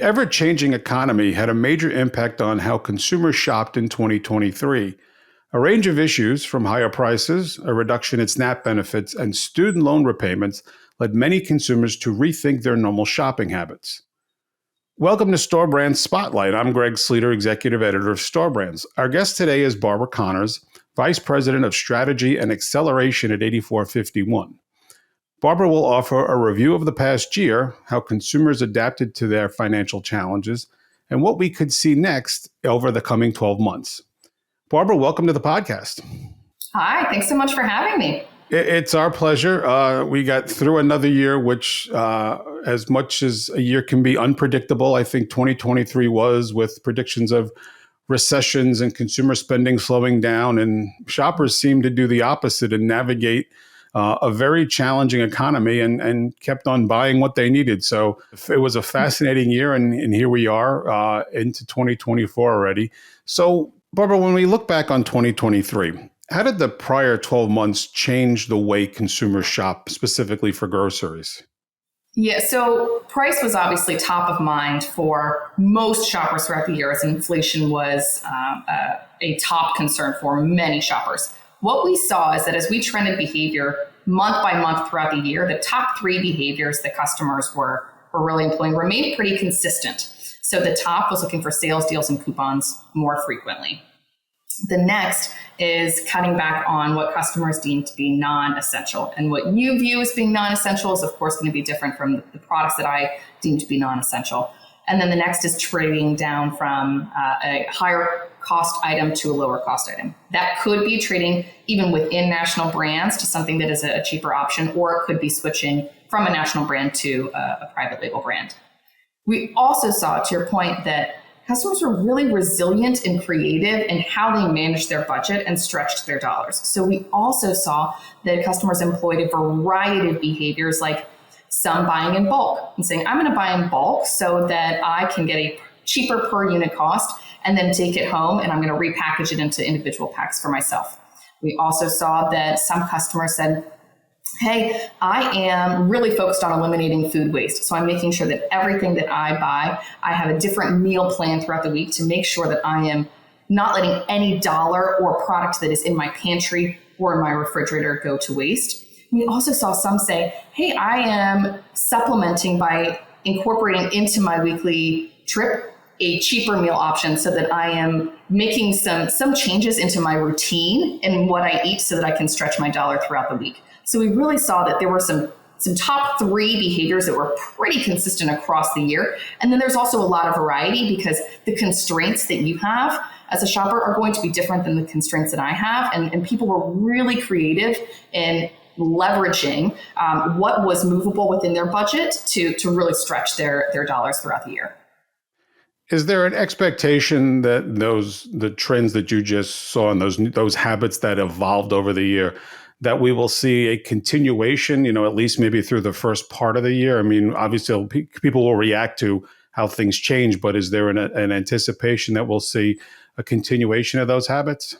ever-changing economy had a major impact on how consumers shopped in 2023. A range of issues, from higher prices, a reduction in SNAP benefits, and student loan repayments, led many consumers to rethink their normal shopping habits. Welcome to Store Brands Spotlight. I'm Greg Sleeter, Executive Editor of Store Brands. Our guest today is Barbara Connors, Vice President of Strategy and Acceleration at 84.51. Barbara will offer a review of the past year, how consumers adapted to their financial challenges, and what we could see next over the coming 12 months. Barbara, welcome to the podcast. Hi, thanks so much for having me. It's our pleasure. We got through another year, which as much as a year can be unpredictable, I think 2023 was, with predictions of recessions and consumer spending slowing down, and shoppers seemed to do the opposite and navigate a very challenging economy and kept on buying what they needed. So it was a fascinating year, and here we are into 2024 already. So, Barbara, when we look back on 2023, how did the prior 12 months change the way consumers shop, specifically for groceries? Yeah, so price was obviously top of mind for most shoppers throughout the year, as inflation was a top concern for many shoppers. What we saw is that as we trended behavior month by month throughout the year, the top three behaviors that customers were really employing remained pretty consistent. So the top was looking for sales deals and coupons more frequently. The next is cutting back on what customers deem to be non-essential. And what you view as being non-essential is, of course, going to be different from the products that I deem to be non-essential. And then the next is trading down from a higher cost item to a lower cost item. That could be trading even within national brands to something that is a cheaper option, or it could be switching from a national brand to a private label brand. We also saw, to your point, that customers were really resilient and creative in how they managed their budget and stretched their dollars. So we also saw that customers employed a variety of behaviors, like some buying in bulk and saying, I'm going to buy in bulk so that I can get a cheaper per unit cost and then take it home, and I'm going to repackage it into individual packs for myself. We also saw that some customers said, hey, I am really focused on eliminating food waste. So I'm making sure that everything that I buy, I have a different meal plan throughout the week to make sure that I am not letting any dollar or product that is in my pantry or in my refrigerator go to waste. We also saw some say, hey, I am supplementing by incorporating into my weekly trip a cheaper meal option so that I am making some changes into my routine and what I eat so that I can stretch my dollar throughout the week. So we really saw that there were some top three behaviors that were pretty consistent across the year. And then there's also a lot of variety, because the constraints that you have as a shopper are going to be different than the constraints that I have. And people were really creative in leveraging what was movable within their budget to really stretch their dollars throughout the year. Is there an expectation that the trends that you just saw and those habits that evolved over the year, that we will see a continuation, at least maybe through the first part of the year? I mean, obviously people will react to how things change, but is there an anticipation that we'll see a continuation of those habits?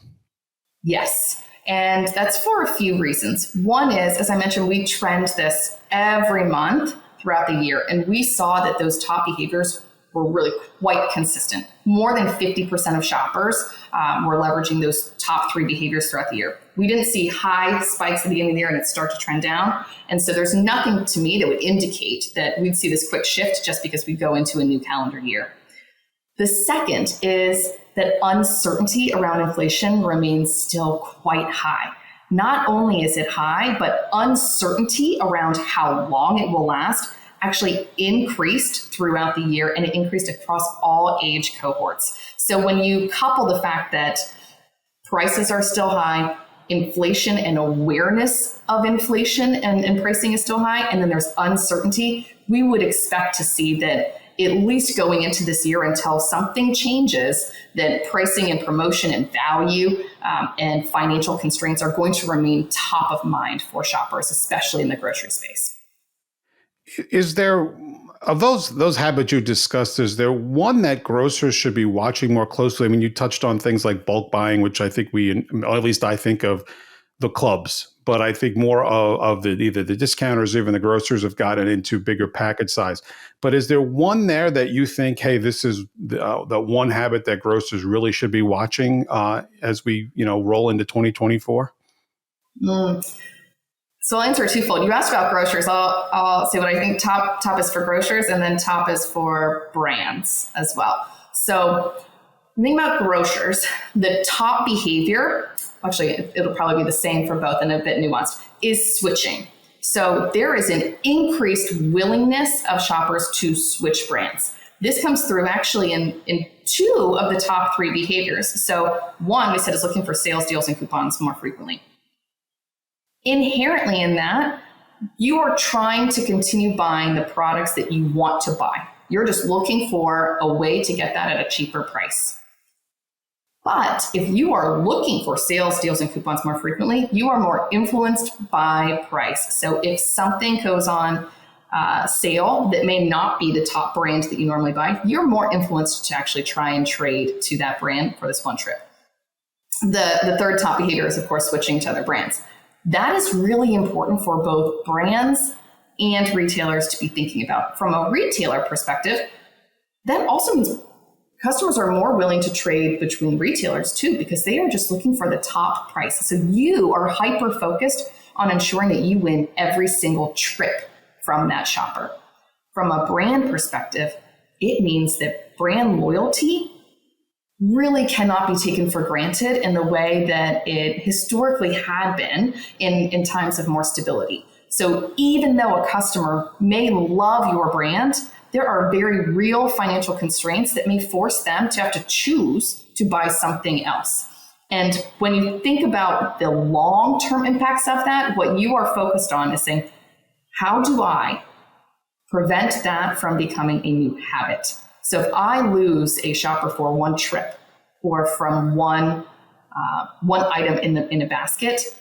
Yes. And that's for a few reasons. One is, as I mentioned, we trend this every month throughout the year, and we saw that those top behaviors were really quite consistent. More than 50% of shoppers were leveraging those top three behaviors throughout the year. We didn't see high spikes at the beginning of the year and it start to trend down. And so there's nothing to me that would indicate that we'd see this quick shift just because we go into a new calendar year. The second is that uncertainty around inflation remains still quite high. Not only is it high, but uncertainty around how long it will last actually increased throughout the year, and it increased across all age cohorts. So when you couple the fact that prices are still high, inflation and awareness of inflation and pricing is still high, and then there's uncertainty, we would expect to see that at least going into this year, until something changes, that pricing and promotion and value and financial constraints are going to remain top of mind for shoppers, especially in the grocery space. Is there, of those habits you discussed, is there one that grocers should be watching more closely? I mean, you touched on things like bulk buying, which I think or at least I think of the clubs, but I think more of the either the discounters or even the grocers have gotten into bigger package size. But is there one there that you think, hey, this is the one habit that grocers really should be watching as we roll into 2024? So I'll answer twofold. You asked about grocers. I'll say what I think top is for grocers, and then top is for brands as well. So the thing about grocers, the top behavior, actually it'll probably be the same for both and a bit nuanced, is switching. So there is an increased willingness of shoppers to switch brands. This comes through actually in two of the top three behaviors. So one, we said, is looking for sales deals and coupons more frequently. Inherently in that, you are trying to continue buying the products that you want to buy. You're just looking for a way to get that at a cheaper price. But if you are looking for sales deals and coupons more frequently, you are more influenced by price. So if something goes on sale that may not be the top brand that you normally buy, you're more influenced to actually try and trade to that brand for this one trip. The third top behavior is, of course, switching to other brands. That is really important for both brands and retailers to be thinking about. From a retailer perspective, that also means customers are more willing to trade between retailers too, because they are just looking for the top price. So you are hyper focused on ensuring that you win every single trip from that shopper. From a brand perspective, it means that brand loyalty really cannot be taken for granted in the way that it historically had been in times of more stability. So even though a customer may love your brand, there are very real financial constraints that may force them to have to choose to buy something else. And when you think about the long-term impacts of that, what you are focused on is saying, how do I prevent that from becoming a new habit? So if I lose a shopper for one trip or from one item in a basket,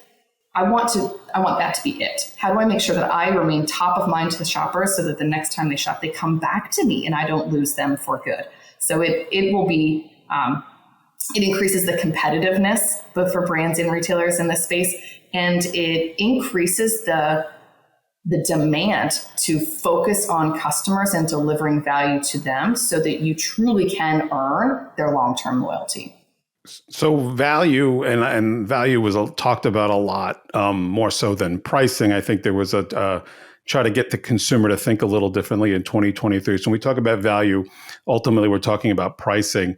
I want that to be it. How do I make sure that I remain top of mind to the shoppers so that the next time they shop, they come back to me and I don't lose them for good? So it will be, it increases the competitiveness both for brands and retailers in this space, and it increases the demand to focus on customers and delivering value to them so that you truly can earn their long-term loyalty. So value and value was talked about a lot, more so than pricing. I think there was a try to get the consumer to think a little differently in 2023. So when we talk about value, ultimately we're talking about pricing.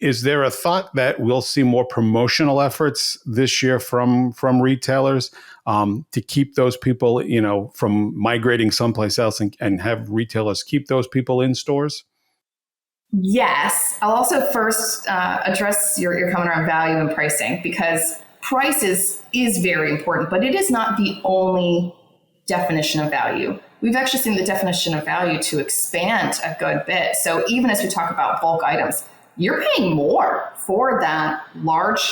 Is there a thought that we'll see more promotional efforts this year from retailers to keep those people, from migrating someplace else and have retailers keep those people in stores? Yes. I'll also first address your comment around value and pricing, because price is very important, but it is not the only definition of value. We've actually seen the definition of value to expand a good bit. So even as we talk about bulk items, you're paying more for that larger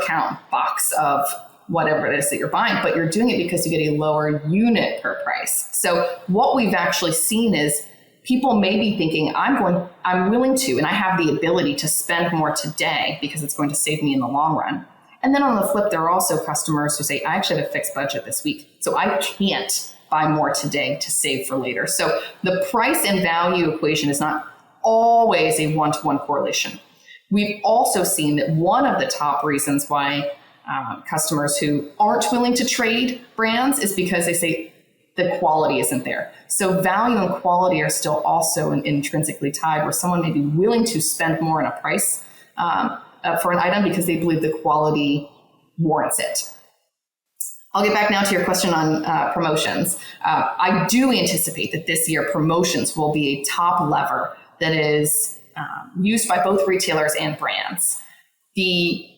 count box of whatever it is that you're buying, but you're doing it because you get a lower unit per price. So what we've actually seen is people may be thinking, I'm willing to, and I have the ability to spend more today because it's going to save me in the long run. And then on the flip, there are also customers who say, I actually have a fixed budget this week, so I can't buy more today to save for later. So the price and value equation is not always a one-to-one correlation. We've also seen that one of the top reasons why customers who aren't willing to trade brands is because they say the quality isn't there. So value and quality are still also intrinsically tied, where someone may be willing to spend more on a price for an item because they believe the quality warrants it. I'll get back now to your question on promotions. I do anticipate that this year promotions will be a top lever that is used by both retailers and brands. The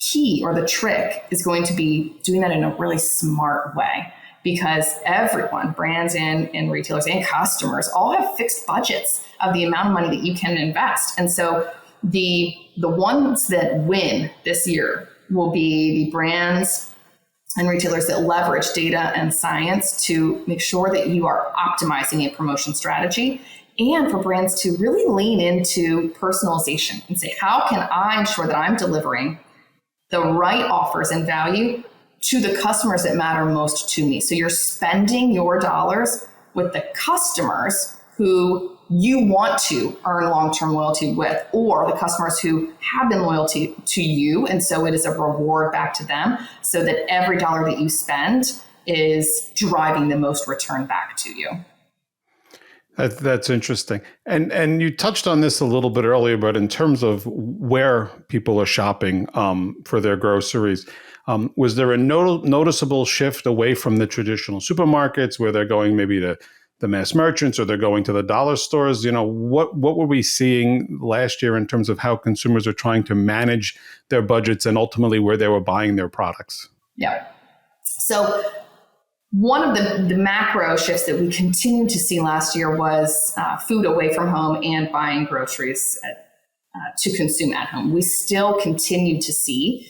key or the trick is going to be doing that in a really smart way, because everyone, brands and retailers and customers, all have fixed budgets of the amount of money that you can invest. And so the ones that win this year will be the brands and retailers that leverage data and science to make sure that you are optimizing a promotion strategy, and for brands to really lean into personalization and say, how can I ensure that I'm delivering the right offers and value to the customers that matter most to me. So you're spending your dollars with the customers who you want to earn long-term loyalty with, or the customers who have been loyal to you. And so it is a reward back to them, so that every dollar that you spend is driving the most return back to you. That's interesting. And you touched on this a little bit earlier, but in terms of where people are shopping for their groceries, was there a noticeable shift away from the traditional supermarkets where they're going maybe to the mass merchants or they're going to the dollar stores? What were we seeing last year in terms of how consumers are trying to manage their budgets and ultimately where they were buying their products? Yeah. So one of the macro shifts that we continued to see last year was food away from home and buying groceries to consume at home. We still continue to see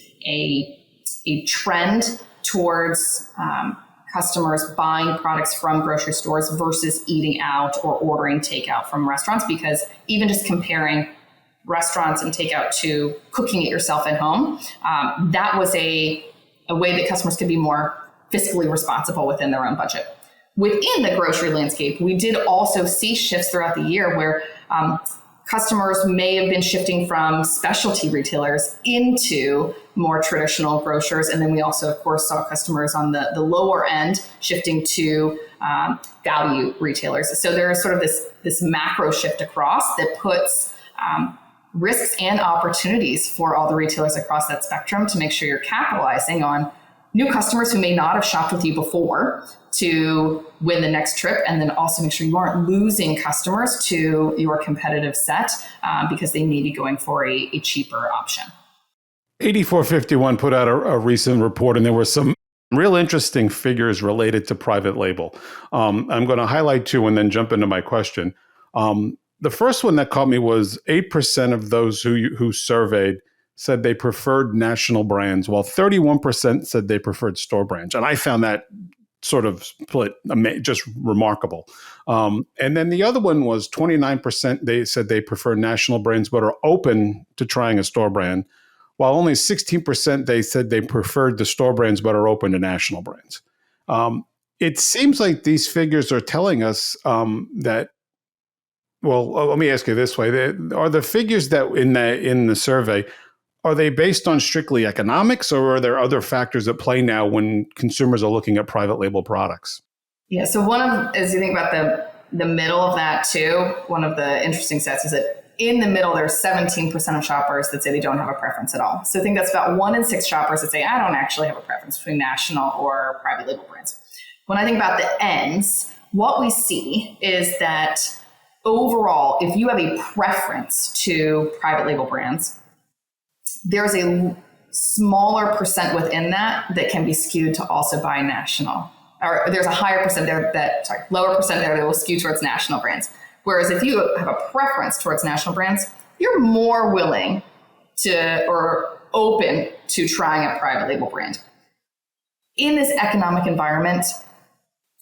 a trend towards customers buying products from grocery stores versus eating out or ordering takeout from restaurants, because even just comparing restaurants and takeout to cooking it yourself at home, that was a way that customers could be more fiscally responsible within their own budget. Within the grocery landscape, we did also see shifts throughout the year where customers may have been shifting from specialty retailers into more traditional grocers. And then we also, of course, saw customers on the lower end shifting to value retailers. So there is sort of this macro shift across that puts risks and opportunities for all the retailers across that spectrum to make sure you're capitalizing on new customers who may not have shopped with you before to win the next trip, and then also make sure you aren't losing customers to your competitive set because they may be going for a cheaper option. 8451 put out a recent report, and there were some real interesting figures related to private label. I'm going to highlight two and then jump into my question. The first one that caught me was 8% of those who surveyed said they preferred national brands, while 31% said they preferred store brands. And I found that sort of split just remarkable. And then the other one was 29%, they said they prefer national brands but are open to trying a store brand, while only 16% they said they preferred the store brands but are open to national brands. It seems like these figures are telling us that, well, let me ask you this way. Are the figures that in the survey, are they based on strictly economics, or are there other factors at play now when consumers are looking at private label products? Yeah, so as you think about the middle of that too, one of the interesting stats is that in the middle, there's 17% of shoppers that say they don't have a preference at all. So I think that's about 1 in 6 shoppers that say, I don't actually have a preference between national or private label brands. When I think about the ends, what we see is that overall, if you have a preference to private label brands, there's a smaller percent within that can be skewed to also buy national, or there's a higher percent there lower percent there that will skew towards national brands. Whereas if you have a preference towards national brands, you're more willing to or open to trying a private label brand. In this economic environment,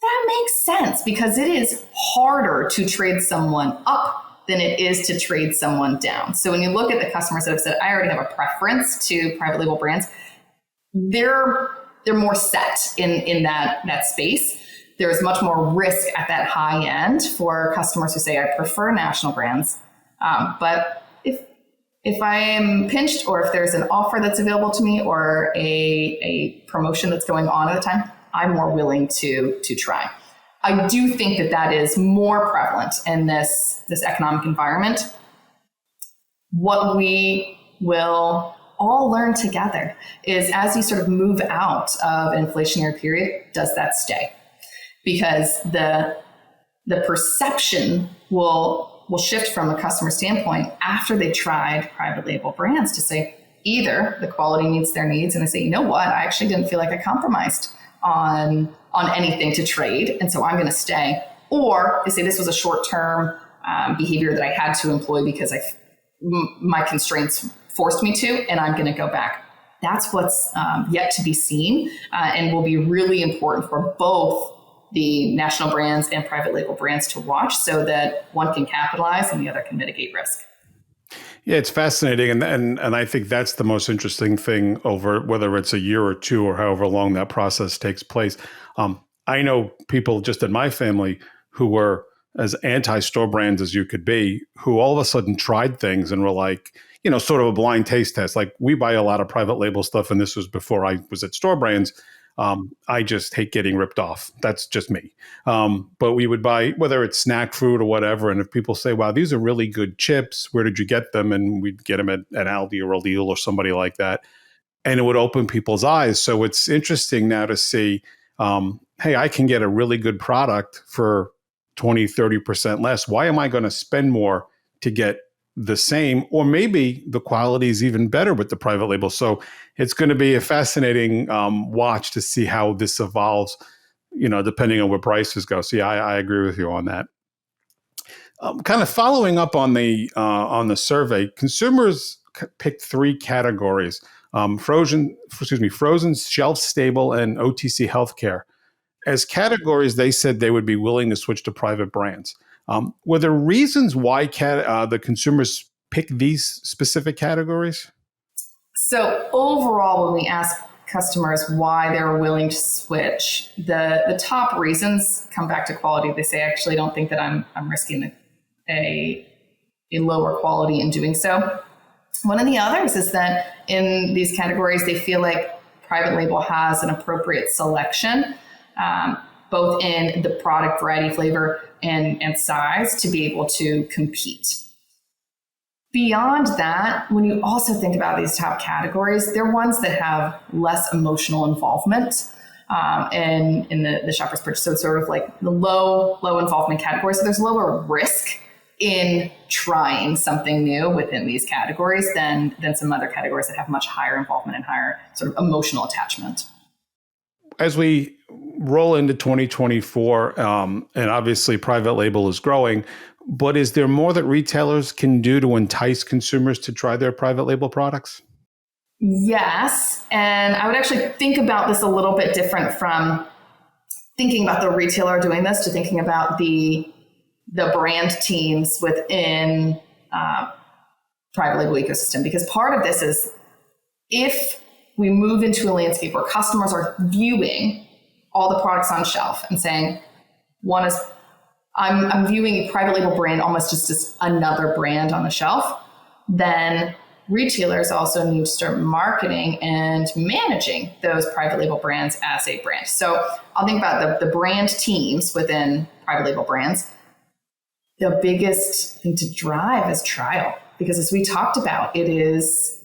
that makes sense because it is harder to trade someone up than it is to trade someone down. So when you look at the customers that have said, I already have a preference to private label brands, they're more set in that space. There is much more risk at that high end for customers who say, I prefer national brands. But if I am pinched, or if there's an offer that's available to me, or a promotion that's going on at the time, I'm more willing to try. I do think that is more prevalent in this economic environment. What we will all learn together is, as you sort of move out of an inflationary period, does that stay? Because the perception will shift from a customer standpoint after they tried private label brands to say, either the quality meets their needs and they say, you know what, I actually didn't feel like I compromised on anything to trade, and so I'm going to stay. Or they say, this was a short-term behavior that I had to employ because my constraints forced me to, and I'm going to go back. That's what's yet to be seen, and will be really important for both the national brands and private label brands to watch, so that one can capitalize and the other can mitigate risk. Yeah, it's fascinating, and I think that's the most interesting thing over whether it's a year or two or however long that process takes place. I know people just in my family who were as anti-store brands as you could be, who all of a sudden tried things and were like, sort of a blind taste test. Like we buy a lot of private label stuff, and this was before I was at store brands. I just hate getting ripped off. That's just me. But we would buy, whether it's snack food or whatever. And if people say, wow, these are really good chips, where did you get them? And we'd get them at Aldi or Lidl or somebody like that. And it would open people's eyes. So it's interesting now to see, hey, I can get a really good product for 20, 30% less. Why am I going to spend more to get the same, or maybe the quality is even better with the private label? So it's going to be a fascinating watch to see how this evolves, depending on where prices go. So yeah, I agree with you on that. Kind of following up on the survey, consumers picked three categories: frozen, shelf stable, and OTC healthcare. As categories, they said they would be willing to switch to private brands. Were there reasons why the consumers pick these specific categories? So overall, when we ask customers why they're willing to switch, the top reasons come back to quality. They say, I actually don't think that I'm risking a lower quality in doing so. One of the others is that in these categories, they feel like private label has an appropriate selection, both in the product variety, flavor, and size to be able to compete. Beyond that, when you also think about these top categories, they're ones that have less emotional involvement in the shopper's purchase. So it's sort of like the low involvement categories. So there's lower risk in trying something new within these categories than some other categories that have much higher involvement and higher sort of emotional attachment. As we roll into 2024, and obviously private label is growing, but is there more that retailers can do to entice consumers to try their private label products? Yes. And I would actually think about this a little bit different from thinking about the retailer doing this to thinking about the brand teams within private label ecosystem. Because part of this is if we move into a landscape where customers are viewing all the products on shelf and saying, one is, I'm viewing a private label brand almost just as another brand on the shelf, then retailers also need to start marketing and managing those private label brands as a brand. So I'll think about the brand teams within private label brands. The biggest thing to drive is trial, because as we talked about, it is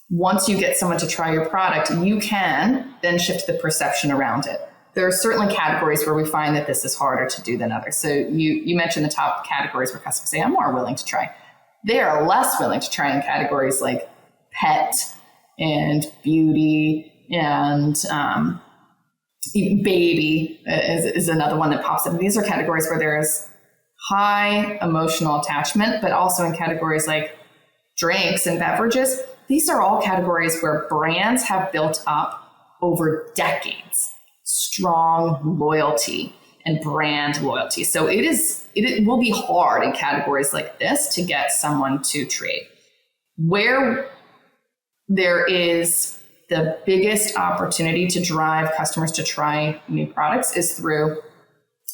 once you get someone to try your product, you can then shift the perception around it. There are certainly categories where we find that this is harder to do than others. So you mentioned the top categories where customers say, I'm more willing to try. They are less willing to try in categories like pet and beauty and even baby is another one that pops up. These are categories where there's high emotional attachment, but also in categories like drinks and beverages. These are all categories where brands have built up over decades strong loyalty and brand loyalty. So it will be hard in categories like this to get someone to trade. Where there is the biggest opportunity to drive customers to try new products is through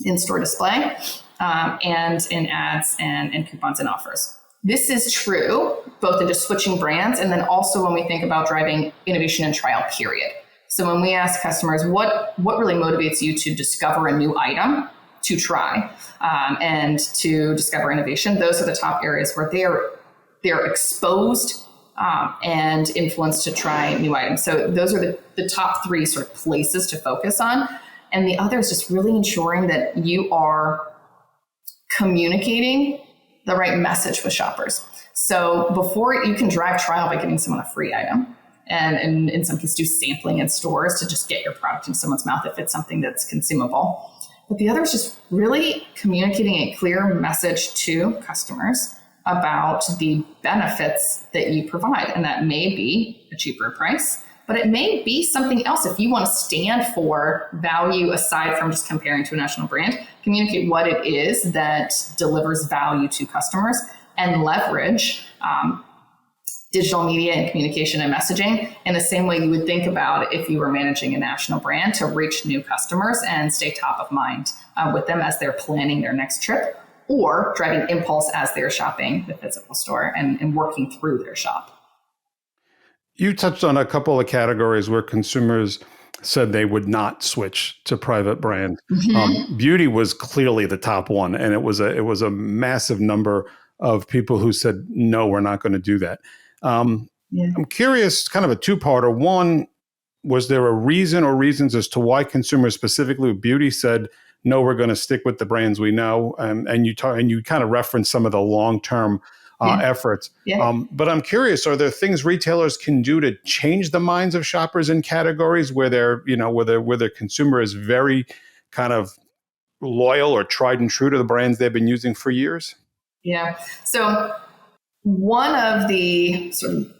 in-store display and in ads and coupons and offers. This is true both in just switching brands and then also when we think about driving innovation and trial, period. So when we ask customers, what really motivates you to discover a new item to try and to discover innovation, those are the top areas where they're exposed and influenced to try new items. So those are the top three sort of places to focus on. And the other is just really ensuring that you are communicating the right message with shoppers. So before you can drive trial by giving someone a free item, and in some cases do sampling in stores to just get your product in someone's mouth if it's something that's consumable. But the other is just really communicating a clear message to customers about the benefits that you provide. And that may be a cheaper price, but it may be something else. If you want to stand for value aside from just comparing to a national brand, communicate what it is that delivers value to customers and leverage digital media and communication and messaging in the same way you would think about if you were managing a national brand to reach new customers and stay top of mind with them as they're planning their next trip or driving impulse as they're shopping the physical store and working through their shop. You touched on a couple of categories where consumers said they would not switch to private brand. Beauty was clearly the top one, and it was a massive number of people who said, no, we're not going to do that. I'm curious, kind of a two-parter. One, was there a reason or reasons as to why consumers, specifically with beauty, said, no, we're going to stick with the brands we know? And you kind of referenced some of the long-term efforts. But I'm curious, are there things retailers can do to change the minds of shoppers in categories where where their consumer is very kind of loyal or tried and true to the brands they've been using for years? Yeah. So one of the sort of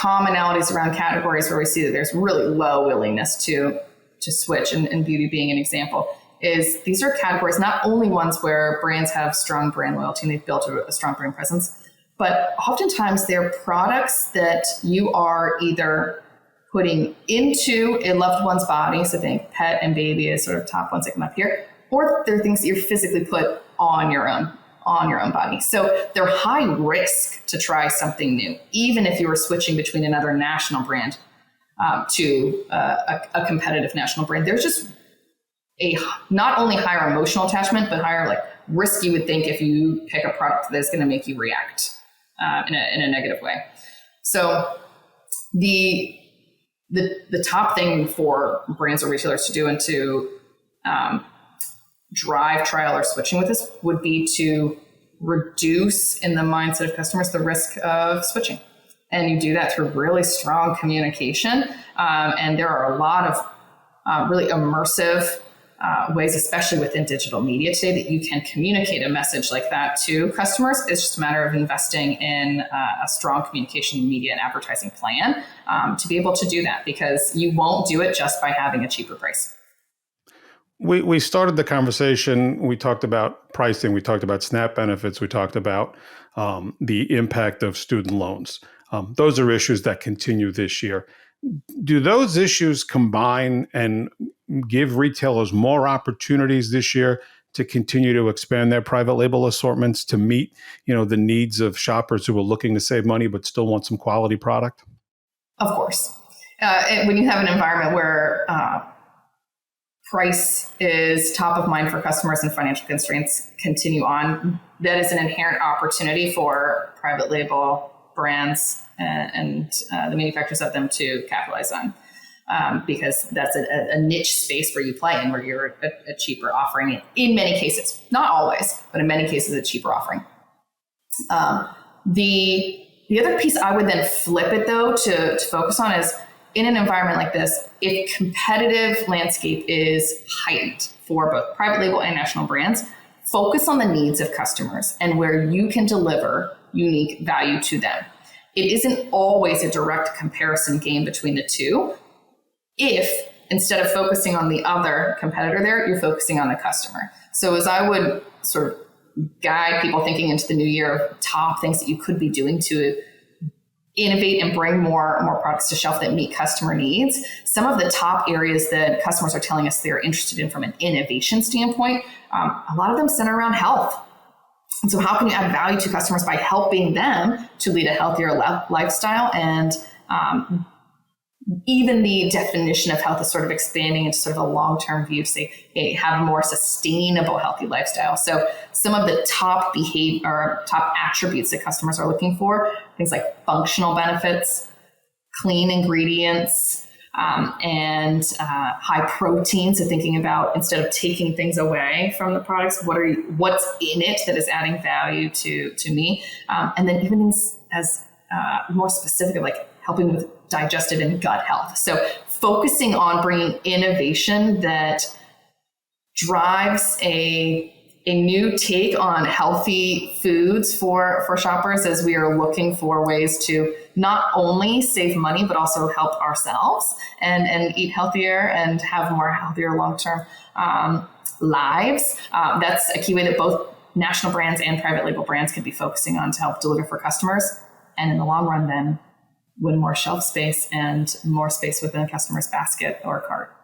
commonalities around categories where we see that there's really low willingness to switch, and beauty being an example, is these are categories, not only ones where brands have strong brand loyalty and they've built a strong brand presence, but oftentimes they're products that you are either putting into a loved one's body, so think pet and baby as sort of top ones that come up here, or they're things that you physically put on your own body. So they're high risk to try something new, even if you were switching between another national brand to a competitive national brand. There's just a not only higher emotional attachment, but higher risk you would think if you pick a product that's going to make you react in a negative way. So the top thing for brands or retailers to do and to drive trial or switching with this would be to reduce in the mindset of customers the risk of switching. And you do that through really strong communication. And there are a lot of really immersive ways, especially within digital media today, that you can communicate a message like that to customers. It's just a matter of investing in a strong communication, media, and advertising plan to be able to do that, because you won't do it just by having a cheaper price. We started the conversation, we talked about pricing, we talked about SNAP benefits, we talked about the impact of student loans. Those are issues that continue this year. Do those issues combine and give retailers more opportunities this year to continue to expand their private label assortments to meet, the needs of shoppers who are looking to save money but still want some quality product? Of course. When you have an environment where price is top of mind for customers and financial constraints continue on, that is an inherent opportunity for private label brands and the manufacturers of them to capitalize on, because that's a niche space where you play in, where you're a cheaper offering in many cases, not always, but in many cases a cheaper offering. The other piece I would then flip it though to focus on is, in an environment like this, if competitive landscape is heightened for both private label and national brands, focus on the needs of customers and where you can deliver unique value to them. It isn't always a direct comparison game between the two. If instead of focusing on the other competitor there, you're focusing on the customer. So as I would sort of guide people thinking into the new year of top things that you could be doing to innovate and bring more products to shelf that meet customer needs, some of the top areas that customers are telling us they're interested in from an innovation standpoint, a lot of them center around health. And so how can you add value to customers by helping them to lead a healthier lifestyle? And even the definition of health is sort of expanding into sort of a long-term view to say, hey, have a more sustainable, healthy lifestyle. So some of the top behavior or top attributes that customers are looking for, things like functional benefits, clean ingredients, and high protein. So thinking about, instead of taking things away from the products, what's in it that is adding value to me? And then even things as more specific, like helping with digestive and gut health. So focusing on bringing innovation that drives a new take on healthy foods for shoppers, as we are looking for ways to not only save money, but also help ourselves and eat healthier and have more healthier long-term lives. That's a key way that both national brands and private label brands could be focusing on to help deliver for customers. And in the long run, then win more shelf space and more space within a customer's basket or cart.